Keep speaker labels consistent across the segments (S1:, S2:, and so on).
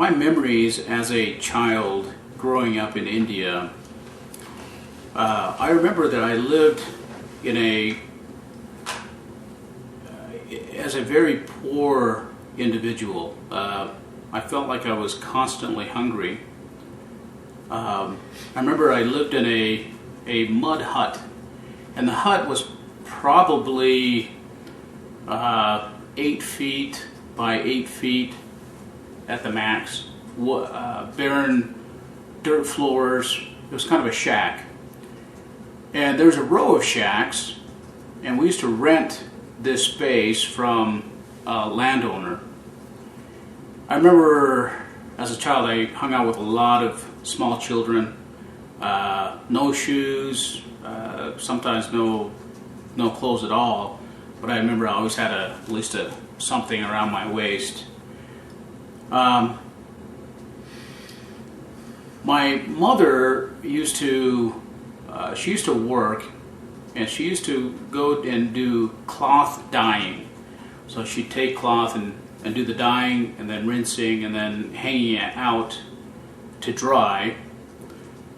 S1: My memories as a child growing up in India, I remember that I lived in as a very poor individual. I felt like I was constantly hungry. I remember I lived in a mud hut, and the hut was probably 8 feet by 8 feet at the max. Barren dirt floors. It was kind of a shack. And there's a row of shacks, and we used to rent this space from a landowner. I remember as a child I hung out with a lot of small children, no shoes, sometimes no clothes at all, but I remember I always had at least something around my waist. My mother used to work, and she used to go and do cloth dyeing. So she'd take cloth and do the dyeing and then rinsing and then hanging it out to dry.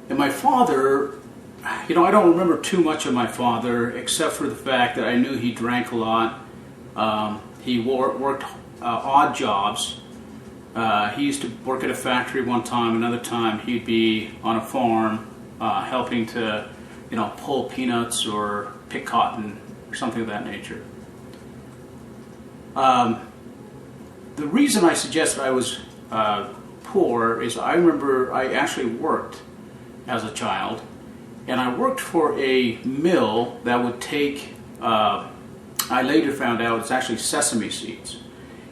S1: And my father, I don't remember too much of my father except for the fact that I knew he drank a lot. He worked odd jobs. He used to work at a factory one time, another time he'd be on a farm helping to, pull peanuts or pick cotton or something of that nature. The reason I suggest I was poor is I remember I actually worked as a child, and I worked for a mill that would take, I later found out it's actually sesame seeds,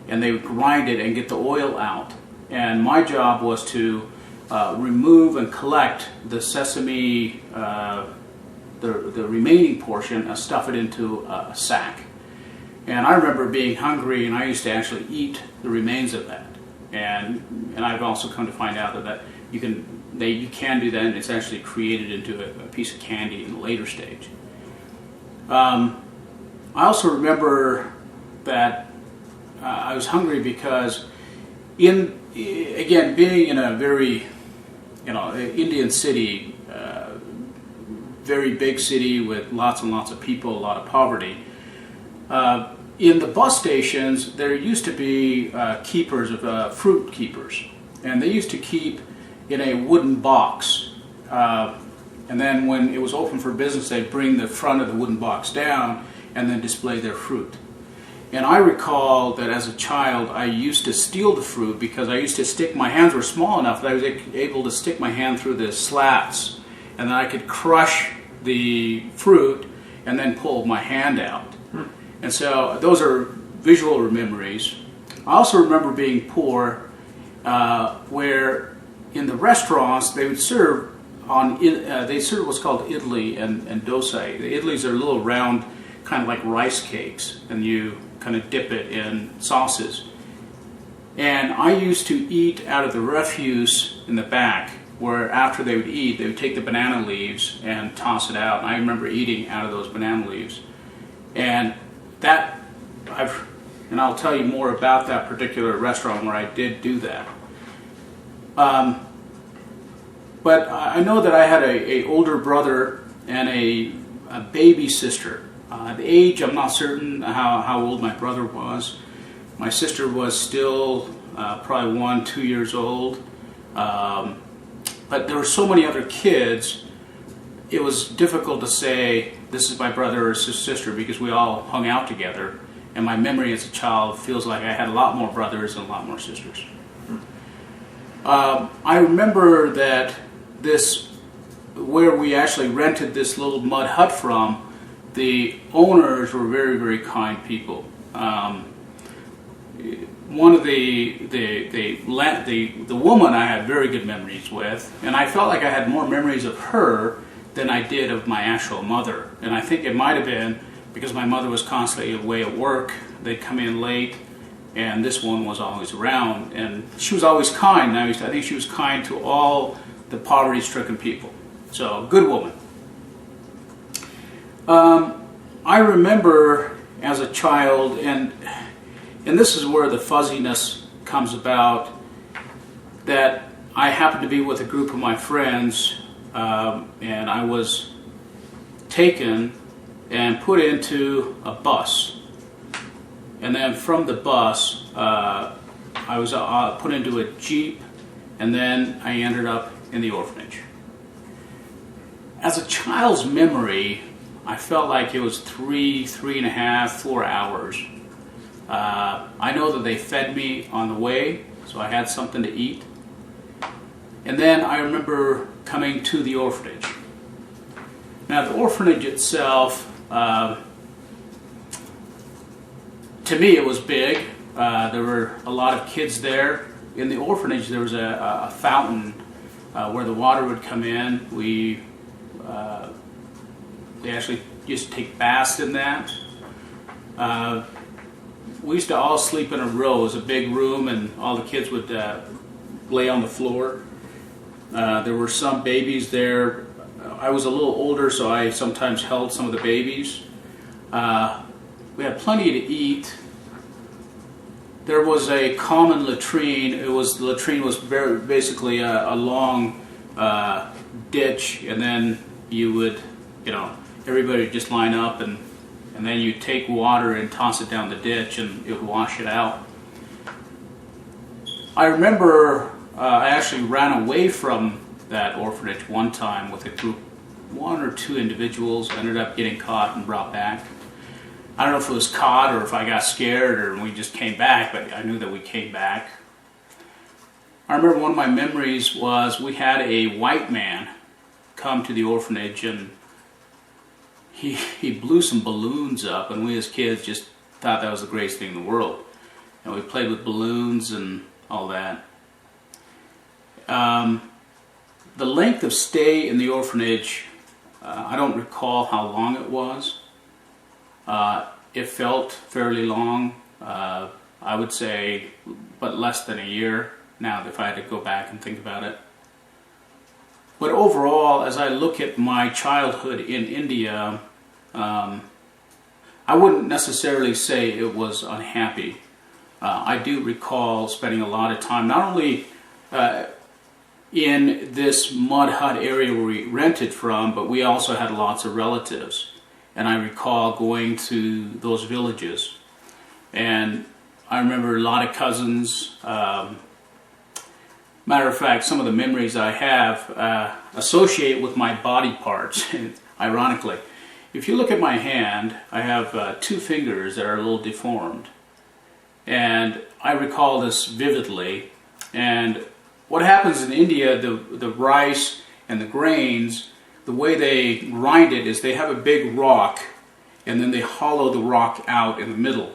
S1: and they would grind it and get the oil out. And my job was to remove and collect the sesame, the remaining portion, and stuff it into a sack. And I remember being hungry, and I used to actually eat the remains of that. And I've also come to find out that you can do that, and it's actually created into a piece of candy in a later stage. I also remember that I was hungry because, being in a very, Indian city, very big city with lots and lots of people, a lot of poverty. In the bus stations, there used to be keepers of fruit keepers, and they used to keep in a wooden box. And then when it was open for business, they'd bring the front of the wooden box down and then display their fruit. And I recall that as a child, I used to steal the fruit because I used to my hands were small enough that I was able to stick my hand through the slats, and then I could crush the fruit and then pull my hand out. And so those are visual memories. I also remember being poor, where in the restaurants they would serve what's called idli and dosa. The idlis are little round, kind of like rice cakes, and you kind of dip it in sauces. And I used to eat out of the refuse in the back, where after they would eat, they would take the banana leaves and toss it out. And I remember eating out of those banana leaves. And I'll tell you more about that particular restaurant where I did do that. But I know that I had a older brother and a baby sister. The age, I'm not certain how old my brother was. My sister was still probably 1-2 years old. But there were so many other kids, it was difficult to say this is my brother or sister because we all hung out together. And my memory as a child feels like I had a lot more brothers and a lot more sisters. I remember that where we actually rented this little mud hut from, the owners were very, very kind people. One of the woman I had very good memories with, and I felt like I had more memories of her than I did of my actual mother. And I think it might have been because my mother was constantly away at work. They'd come in late, and this one was always around. And she was always kind. I think she was kind to all the poverty-stricken people. So, good woman. I remember as a child, and this is where the fuzziness comes about. that I happened to be with a group of my friends, and I was taken and put into a bus. And then from the bus, I was put into a Jeep, and then I ended up in the orphanage. As a child's memory, I felt like it was 3.5, 4 hours. I know that they fed me on the way, so I had something to eat. And then I remember coming to the orphanage. Now, the orphanage itself, to me, it was big. There were a lot of kids there. In the orphanage, there was a fountain where the water would come in. They actually used to take baths in that. We used to all sleep in a row. It was a big room, and all the kids would lay on the floor. There were some babies there. I was a little older, so I sometimes held some of the babies. We had plenty to eat. There was a common latrine. The latrine was basically a long ditch, and then you would, everybody would just line up, and then you take water and toss it down the ditch, and it would wash it out. I remember I actually ran away from that orphanage one time with a group, 1 or 2 individuals. Ended up getting caught and brought back. I don't know if it was caught or if I got scared or we just came back, but I knew that we came back. I remember one of my memories was we had a white man come to the orphanage, and he blew some balloons up, and we as kids just thought that was the greatest thing in the world. And we played with balloons and all that. The length of stay in the orphanage, I don't recall how long it was. It felt fairly long. I would say, but less than a year now, if I had to go back and think about it. But overall, as I look at my childhood in India, I wouldn't necessarily say it was unhappy. I do recall spending a lot of time, not only in this mud hut area where we rented from, but we also had lots of relatives. And I recall going to those villages. And I remember a lot of cousins. Matter of fact, some of the memories I have associate with my body parts, ironically. If you look at my hand, I have 2 fingers that are a little deformed. And I recall this vividly. And what happens in India, the rice and the grains, the way they grind it is they have a big rock, and then they hollow the rock out in the middle.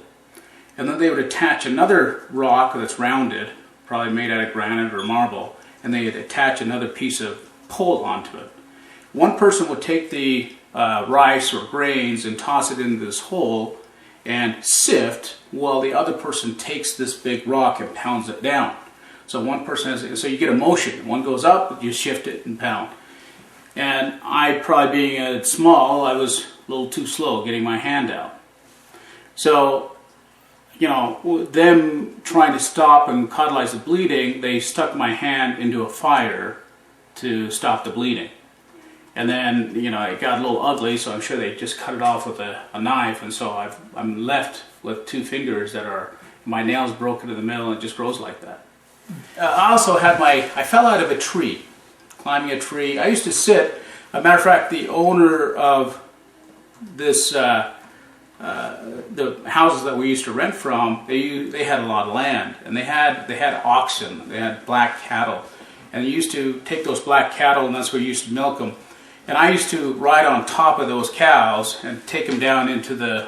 S1: And then they would attach another rock that's rounded, probably made out of granite or marble, and they would attach another piece of pole onto it. One person would take the rice or grains and toss it into this hole and sift, while the other person takes this big rock and pounds it down. So one person has, so you get a motion. One goes up, you shift it and pound. And I, probably being small, I was a little too slow getting my hand out. So, them trying to stop and cauterize the bleeding, they stuck my hand into a fire to stop the bleeding. And then, it got a little ugly, so I'm sure they just cut it off with a knife, and so I'm left with 2 fingers that are, my nails broken in the middle, and it just grows like that. I also had I fell out of a tree, climbing a tree. I used to sit, as a matter of fact, the owner of this, the houses that we used to rent from, they had a lot of land, and they had oxen, they had black cattle, and they used to take those black cattle, and that's where you used to milk them. And I used to ride on top of those cows and take them down into the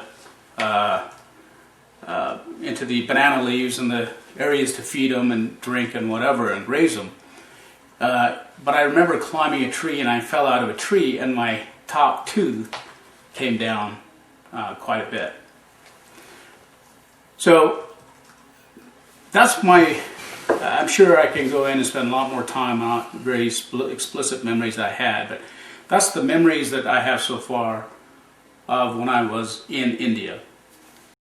S1: banana leaves and the areas to feed them and drink and whatever and graze them. But I remember climbing a tree, and I fell out of a tree, and my top tooth came down quite a bit. So that's I'm sure I can go in and spend a lot more time on very explicit memories that I had, but that's the memories that I have so far of when I was in India.